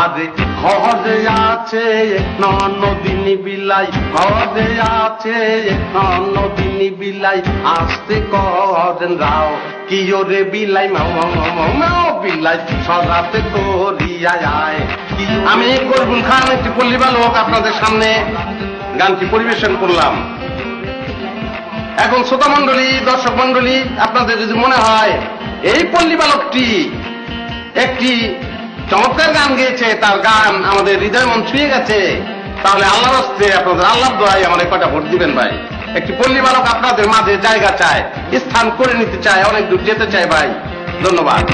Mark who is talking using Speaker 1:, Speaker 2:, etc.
Speaker 1: আরে ঘরে আছে নদিনী বিলাই, ঘরে আছে নদিনী বিলাই, আসতে করেন রাও কি ওরে বিলাই মাও বিলাই সরাতে করিয়া যায়। আমি করবুল খান একটি পল্লী বালক আপনাদের সামনে গানটি পরিবেশন করলাম। এখন শ্রোতা মন্ডলী, দর্শক মন্ডলী, আপনাদের যদি মনে হয় এই পল্লী বালকটি একটি চমৎকার গান গেয়েছে, তার গান আমাদের হৃদয় মন ছুঁয়ে গেছে, তাহলে আল্লাহর হস্তে আপনাদের আল্লাহর দোয়ায় আমাদের কয়টা ভোট দিবেন ভাই। একটি পল্লী বালক আপনাদের মাঝে জায়গা চায়, স্থান করে নিতে চায়, অনেক দূর যেতে চায় ভাই। ধন্যবাদ।